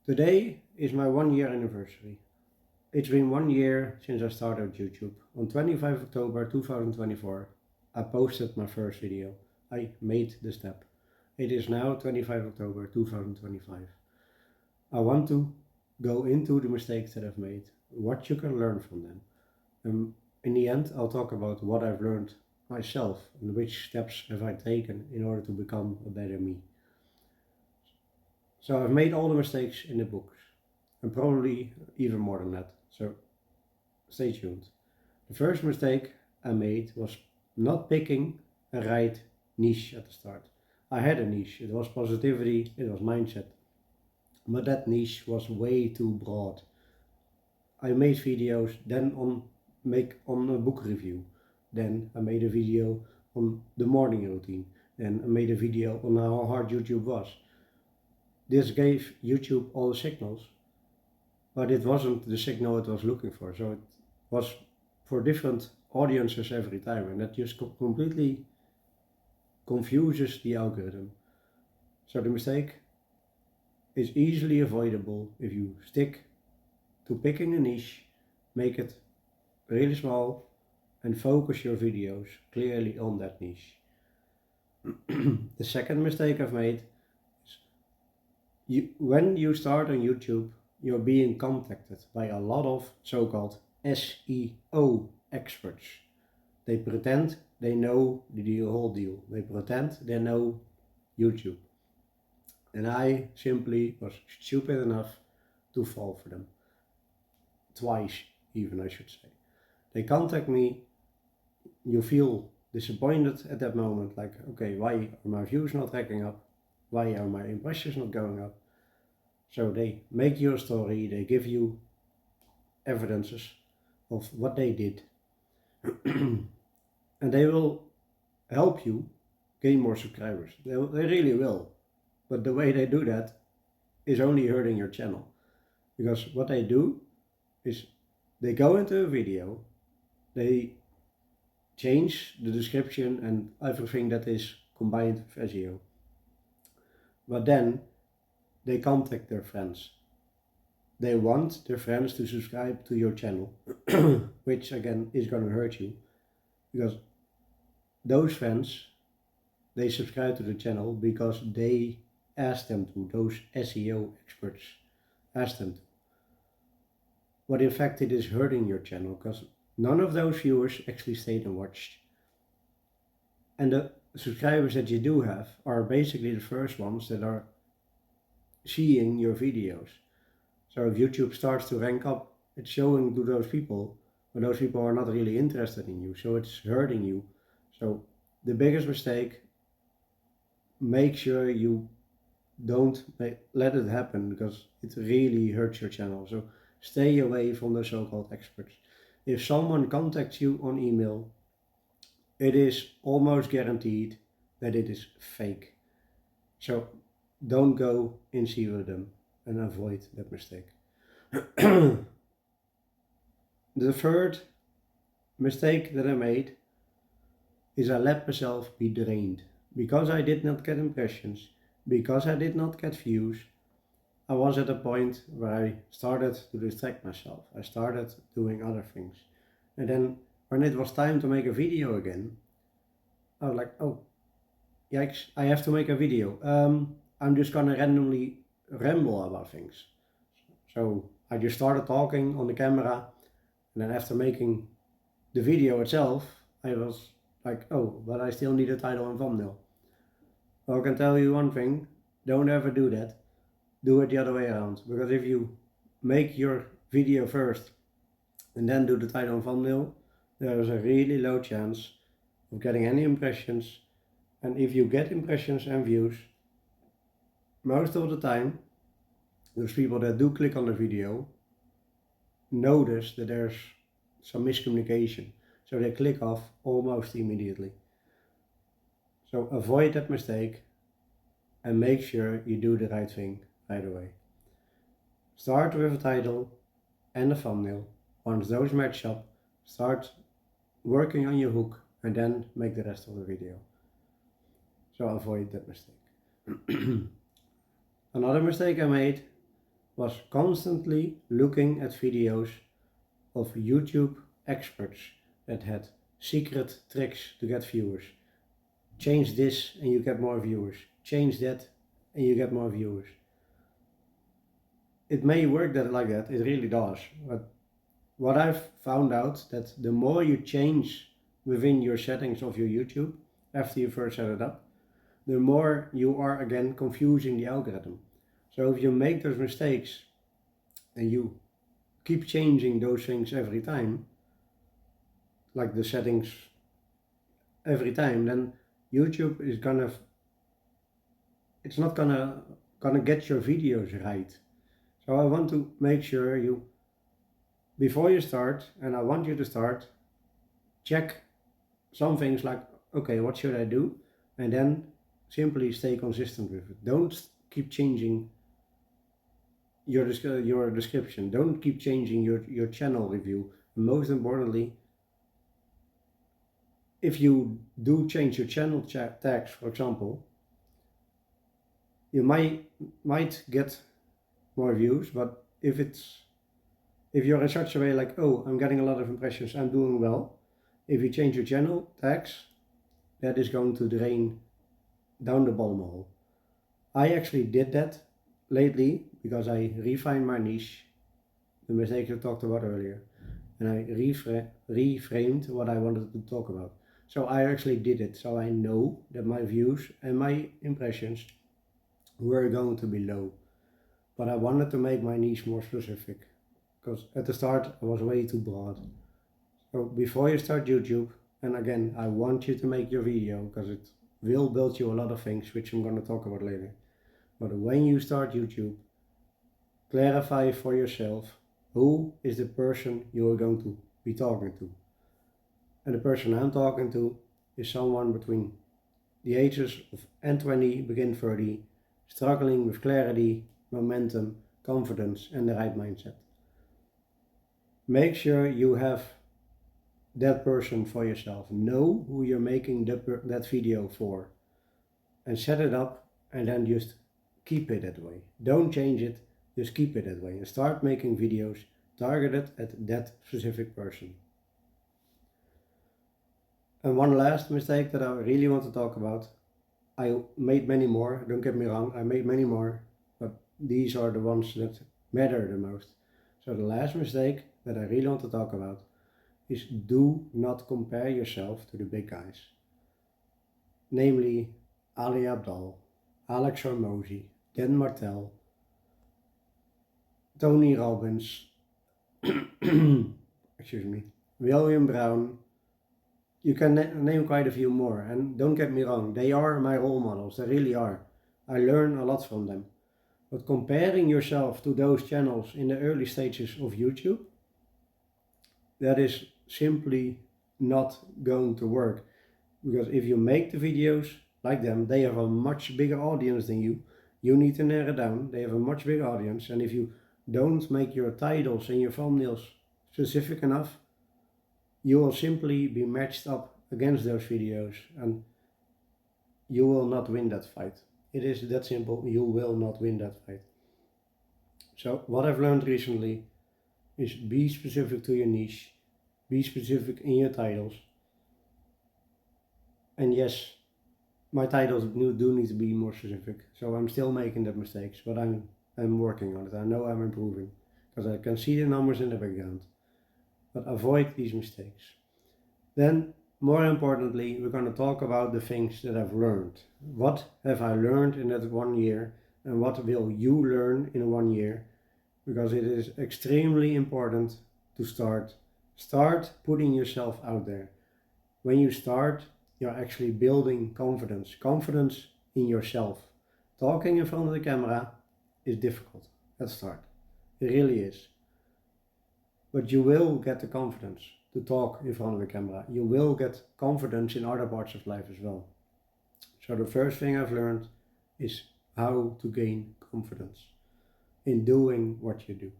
Today is my 1 year anniversary. It's been 1 year since I started YouTube. On 25 October 2024, I posted my first video. I made the step. It is now 25 October 2025. I want to go into the mistakes that I've made, what you can learn from them. And in the end, I'll talk about what I've learned myself and which steps have I taken in order to become a better me. So I've made all the mistakes in the books, and probably even more than that. So stay tuned. The first mistake I made was not picking a right niche at the start. I had a niche, it was positivity, it was mindset, but that niche was way too broad. I made videos then on a book review, then I made a video on the morning routine, then I made a video on how hard YouTube was. This gave YouTube all the signals, but it wasn't the signal it was looking for. So it was for different audiences every time, and that just completely confuses the algorithm. So the mistake is easily avoidable if you stick to picking a niche, make it really small, and focus your videos clearly on that niche. The second mistake I've made is when you start on YouTube, you're being contacted by a lot of so-called SEO experts. They pretend they know the whole deal. They pretend they know YouTube. And I simply was stupid enough to fall for them. Twice, even, I should say. They contact me, you feel disappointed at that moment, like, okay, why are my views not racking up? Why are my impressions not going up? So they make your story, they give you evidences of what they did, and they will help you gain more subscribers. They really will. But the way they do that is only hurting your channel. Because what they do is they go into a video, they change the description and everything that is combined with SEO. But then they contact their friends. They want their friends to subscribe to your channel, which again is going to hurt you, because those friends, they subscribe to the channel because they asked them to, those SEO experts asked them to. But in fact it is hurting your channel, because none of those viewers actually stayed and watched. And the subscribers that you do have are basically the first ones that are seeing your videos. So if YouTube starts to rank up, it's showing to those people, but those people are not really interested in you, so it's hurting you. So the biggest mistake, make sure you don't let it happen, because it really hurts your channel. So stay away from the so-called experts. If someone contacts you on email, it is almost guaranteed that it is fake. So don't go and see with them and avoid that mistake. The third mistake that I made is I let myself be drained. Because I did not get impressions, because I did not get views, I was at a point where I started to distract myself. I started doing other things. And then when it was time to make a video again, I was like, oh, yikes, I have to make a video. I'm just gonna randomly ramble about things. So I just started talking on the camera, and then after making the video itself, I was like, oh, but I still need a title and thumbnail. Well, I can tell you one thing, don't ever do that. Do it the other way around, because if you make your video first and then do the title and thumbnail, there is a really low chance of getting any impressions. And if you get impressions and views, most of the time, those people that do click on the video notice that there's some miscommunication, so they click off almost immediately. So avoid that mistake and make sure you do the right thing right away. Start with a title and a thumbnail. Once those match up, start working on your hook and then make the rest of the video. So avoid that mistake. Another mistake I made was constantly looking at videos of YouTube experts that had secret tricks to get viewers. Change this and you get more viewers. Change that and you get more viewers. It may work like that, it really does. But what I've found out that the more you change within your settings of your YouTube after you first set it up, the more you are again confusing the algorithm. So if you make those mistakes and you keep changing those things every time, like the settings every time, then YouTube is it's not gonna get your videos right. So I want to make sure you, before you start, and I want you to start, check some things like, okay, what should I do? And then simply stay consistent with it. Don't keep changing your description. Don't keep changing your channel review. And most importantly, if you do change your channel tags, for example, you might get more views, but if you're in such a way like, oh, I'm getting a lot of impressions, I'm doing well, if you change your channel tags, that is going to drain down the bottom hole. I actually did that lately because I refined my niche, the mistakes I talked about earlier, and I reframed what I wanted to talk about. So I actually did it, so I know that my views and my impressions were going to be low. But I wanted to make my niche more specific, because at the start I was way too broad. So before you start YouTube, and again, I want you to make your video because it will build you a lot of things, which I'm going to talk about later. But when you start YouTube, clarify for yourself who is the person you are going to be talking to. And the person I'm talking to is someone between the ages of end 20, begin 30, struggling with clarity, momentum, confidence, and the right mindset. Make sure you have that person for yourself. Know who you're making that video for, and set it up, and then just keep it that way. Don't change it, just keep it that way, and start making videos targeted at that specific person. And one last mistake that I really want to talk about, I made many more, don't get me wrong, I made many more, but these are the ones that matter the most. So the last mistake that I really want to talk about is, do not compare yourself to the big guys. Namely, Ali Abdaal, Alex Hormozi, Dan Martell, Tony Robbins, excuse me, William Brown. You can name quite a few more, and don't get me wrong, they are my role models, they really are. I learn a lot from them. But comparing yourself to those channels in the early stages of YouTube, that is simply not going to work. Because if you make the videos like them, they have a much bigger audience than you. You need to narrow down, they have a much bigger audience, and if you don't make your titles and your thumbnails specific enough, you will simply be matched up against those videos and you will not win that fight. It is that simple, you will not win that fight. So what I've learned recently is, be specific to your niche, be specific in your titles. And yes, my titles do need to be more specific, so I'm still making that mistakes, but I'm working on it. I know I'm improving because I can see the numbers in the background. But avoid these mistakes. Then, more importantly, we're going to talk about the things that I've learned. What have I learned in that 1 year, and what will you learn in 1 year? Because it is extremely important to start putting yourself out there. When you start, you're actually building confidence in yourself. Talking in front of the camera is difficult at the start. It really is. But you will get the confidence to talk in front of the camera. You will get confidence in other parts of life as well. So the first thing I've learned is how to gain confidence in doing what you do.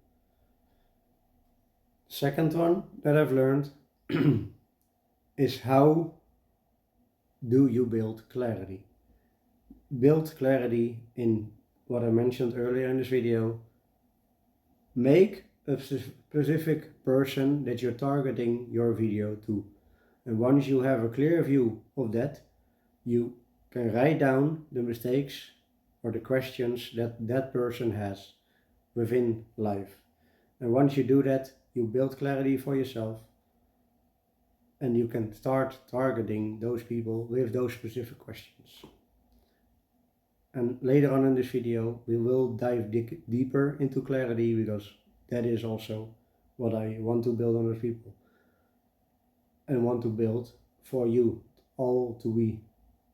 Second one that I've learned is, how do you build clarity? Build clarity in what I mentioned earlier in this video, Make a specific person that you're targeting your video to. And once you have a clear view of that, you can write down the mistakes or the questions that that person has within life. And once you do that, you build clarity for yourself and you can start targeting those people with those specific questions. And later on in this video, we will dive deeper into clarity, because that is also what I want to build on those people and want to build for you all to be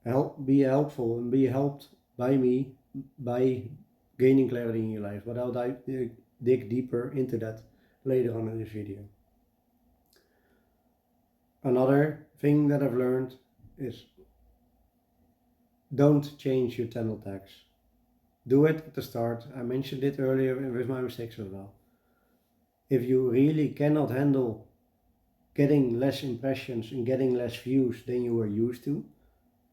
helpful and be helped by me by gaining clarity in your life. But I'll dig deeper into that later on in this video. Another thing that I've learned is don't change your channel tags. Do it at the start. I mentioned it earlier with my mistakes as well. If you really cannot handle getting less impressions and getting less views than you were used to,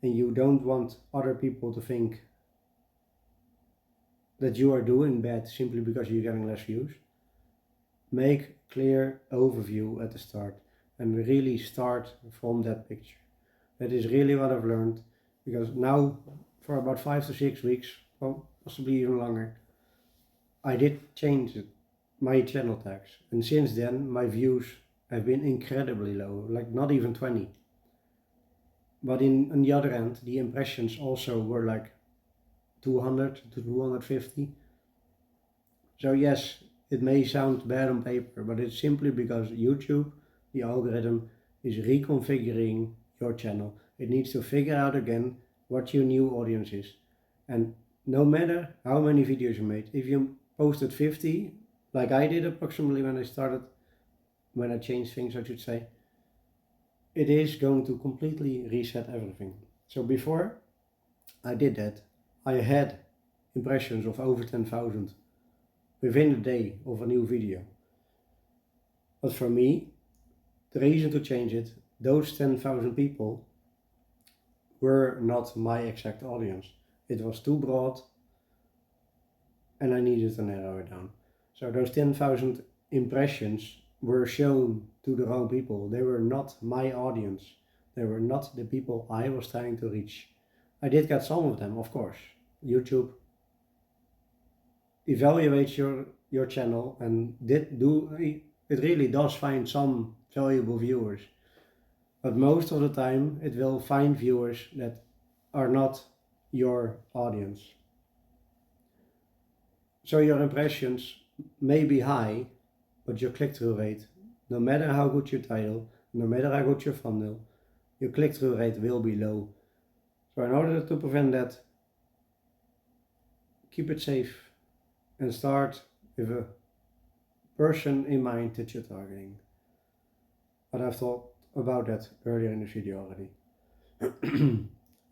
and you don't want other people to think that you are doing bad simply because you're getting less views, make clear overview at the start and really start from that picture. That is really what I've learned, because now for about 5 to 6 weeks, well, possibly even longer, I did change my channel tags, and since then my views have been incredibly low, like not even 20. But on the other end, the impressions also were like 200 to 250. So yes, it may sound bad on paper, but it's simply because YouTube, the algorithm, is reconfiguring your channel. It needs to figure out again what your new audience is. And no matter how many videos you made, if you posted 50, like I did approximately when I changed things, I should say, it is going to completely reset everything. So before I did that, I had impressions of over 10,000 within a day of a new video. But for me, the reason to change it, those 10,000 people were not my exact audience. It was too broad and I needed to narrow it down. So those 10,000 impressions were shown to the wrong people. They were not my audience. They were not the people I was trying to reach. I did get some of them, of course. YouTube evaluates your channel and it really does find some valuable viewers. But most of the time it will find viewers that are not your audience. So your impressions may be high, but your click-through rate, no matter how good your title, no matter how good your thumbnail, your click-through rate will be low. So in order to prevent that, keep it safe and start with a person in mind that you're targeting. But I've thought about that earlier in this video already.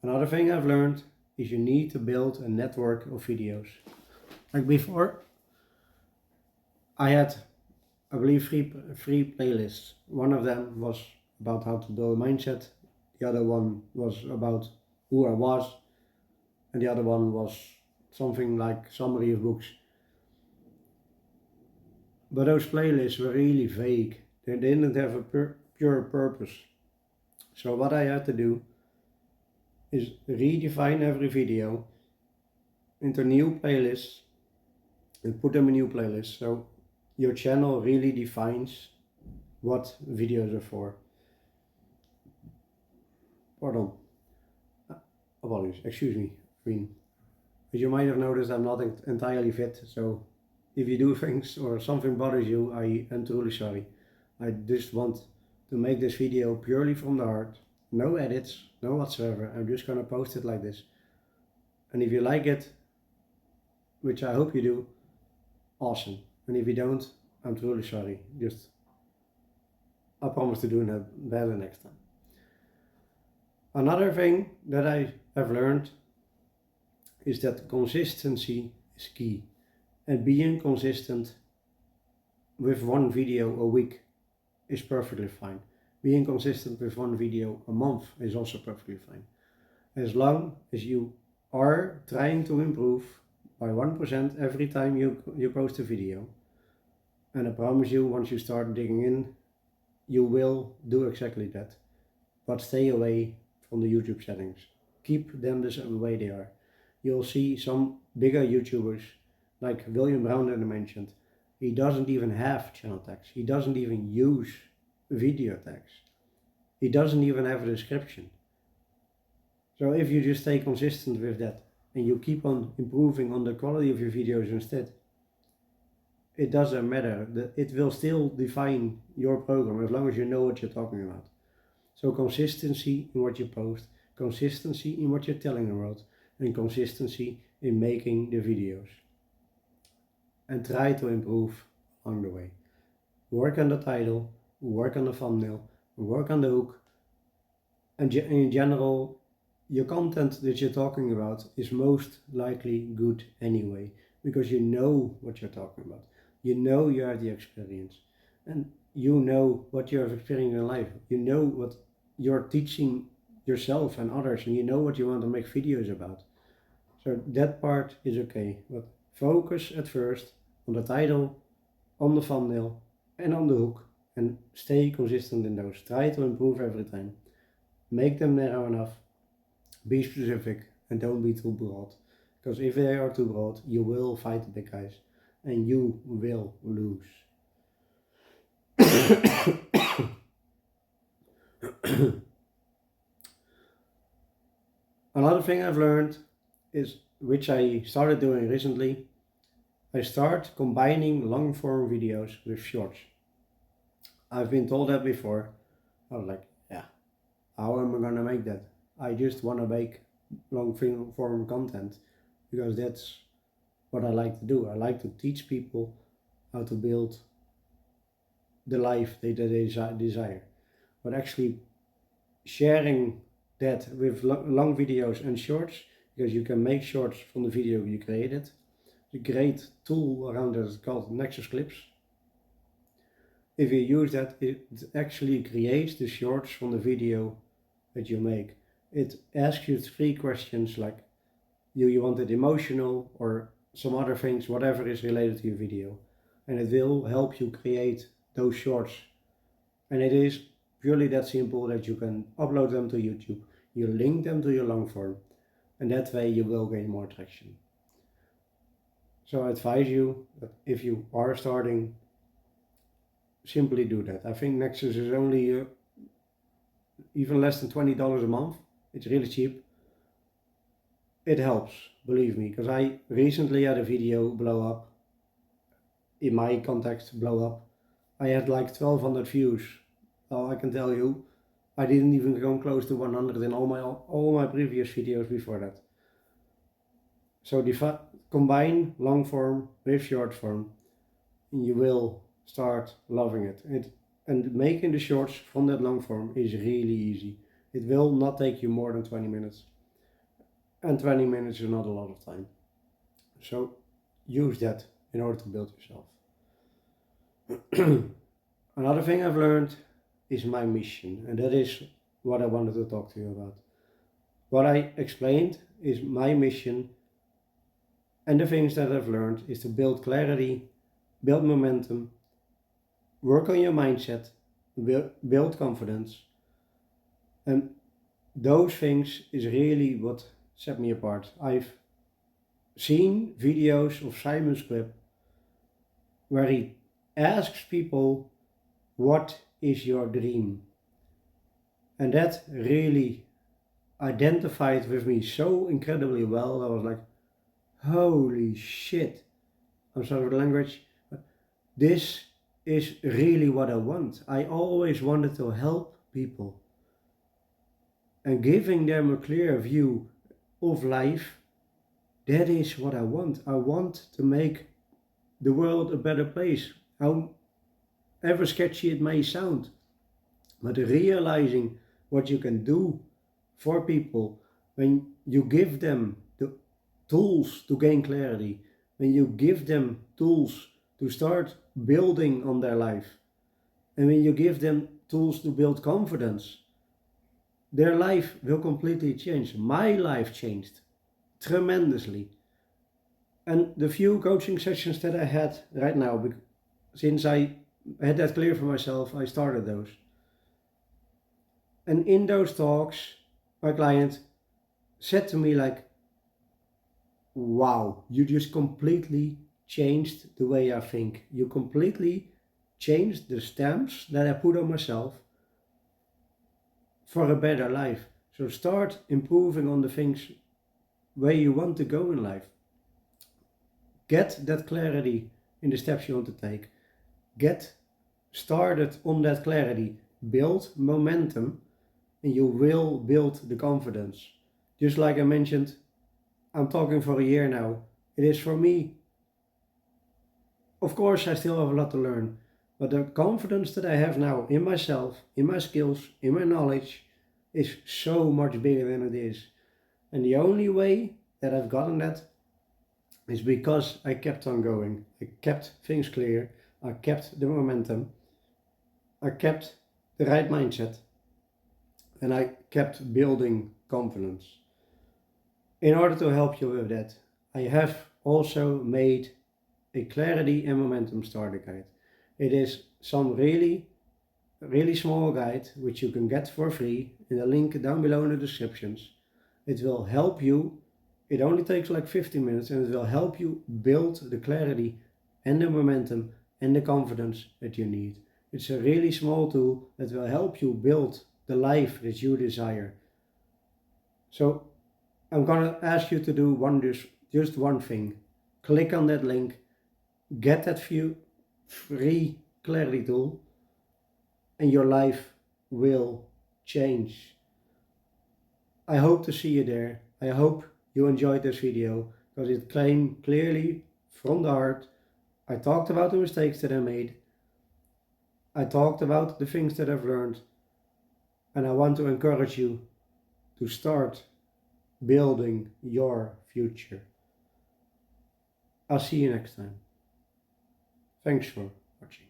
Another thing I've learned is you need to build a network of videos. Like before, I had, I believe, three playlists. One of them was about how to build a mindset. The other one was about who I was. And the other one was something like summary of books. But those playlists were really vague. They didn't have a pure purpose. So what I had to do is redefine every video into new playlists and put them in new playlists. So your channel really defines what videos are for. Pardon. Apologies, excuse me, Queen. As you might have noticed, I'm not entirely fit, so if you do things or something bothers you, I am truly sorry. I just want to make this video purely from the heart. No edits, no whatsoever. I'm just gonna post it like this. And if you like it, which I hope you do, awesome. And if you don't, I'm truly sorry. I promise to do that better next time. Another thing that I have learned is that consistency is key. And being consistent with one video a week is perfectly fine. Being consistent with one video a month is also perfectly fine. As long as you are trying to improve by 1% every time you post a video, And I promise you, once you start digging in, you will do exactly that. But stay away from the YouTube settings. Keep them the way they are. You'll see some bigger YouTubers, like William Brown that I mentioned. He doesn't even have channel tags. He doesn't even use video tags. He doesn't even have a description. So if you just stay consistent with that and you keep on improving on the quality of your videos instead, it doesn't matter. It will still define your program as long as you know what you're talking about. So consistency in what you post, consistency in what you're telling the world, and consistency in making the videos. And try to improve along the way. Work on the title, work on the thumbnail, work on the hook, and in general, your content that you're talking about is most likely good anyway, because you know what you're talking about. You know you have the experience, and you know what you have experienced in life. You know what you're teaching yourself and others, and you know what you want to make videos about. So that part is okay, but focus at first on the title, on the thumbnail, and on the hook, and stay consistent in those. Try to improve every time. Make them narrow enough, be specific, and don't be too broad. Because if they are too broad, you will fight the big guys, and you will lose. Another thing I've learned is, which I started doing recently, I start combining long form videos with shorts. I've been told that before. I was like, yeah, how am I gonna make that? I just wanna make long form content because that's what I like to do. I like to teach people how to build the life they desire. But actually sharing that with long videos and shorts, because you can make shorts from the video you created. A great tool around that is called Nexus Clips. If you use that, it actually creates the shorts from the video that you make. It asks you 3 questions like, do you want it emotional or some other things, whatever is related to your video. And it will help you create those shorts. And it is purely that simple that you can upload them to YouTube. You link them to your long form, and that way you will gain more traction. So I advise you that if you are starting, simply do that. I think Nexus is only even less than $20 a month. It's really cheap. It helps, believe me, because I recently had a video blow up. In my context, blow up. I had like 1200 views. Well, I can tell you, I didn't even come close to 100 in all my previous videos before that. So combine long form with short form, and you will start loving it. And making the shorts from that long form is really easy. It will not take you more than 20 minutes. And 20 minutes is not a lot of time. So use that in order to build yourself. Another thing I've learned is my mission, and that is what I wanted to talk to you about. What I explained is my mission, and the things that I've learned is to build clarity, build momentum, work on your mindset, build confidence, and those things is really what set me apart. I've seen videos of Simon Squibb where he asks people, what is your dream? And that really identified with me so incredibly well. I was like, holy shit. I'm sorry for the language. But this is really what I want. I always wanted to help people. And giving them a clear view of life, that is what I want. I want to make the world a better place. However sketchy it may sound. But realizing what you can do for people when you give them the tools to gain clarity, when you give them tools to start building on their life, and when you give them tools to build confidence, their life will completely change. My life changed tremendously. And the few coaching sessions that I had right now, since I had that clear for myself, I started those. And in those talks, my client said to me like, wow, you just completely changed the way I think. You completely changed the stamps that I put on myself for a better life. So start improving on the things where you want to go in life. Get that clarity in the steps you want to take. Get started on that clarity. Build momentum and you will build the confidence. Just like I mentioned, I'm talking for a year now. It is for me. Of course, I still have a lot to learn, but the confidence that I have now in myself, in my skills, in my knowledge is so much bigger than it is. And the only way that I've gotten that is because I kept on going. I kept things clear. I kept the momentum. I kept the right mindset. And I kept building confidence. In order to help you with that, I have also made a clarity and momentum starter guide. It is some really small guide which you can get for free in the link down below in the descriptions. It will help you. It only takes like 15 minutes and it will help you build the clarity and the momentum and the confidence that you need. It's a really small tool that will help you build the life that you desire. So I'm gonna ask you to do just one thing. Click on that link, get that free clarity tool, and your life will change. I hope to see you there. I hope you enjoyed this video because it came clearly from the heart. I talked about the mistakes that I made. I talked about the things that I've learned. And I want to encourage you to start building your future. I'll see you next time. Thanks for watching.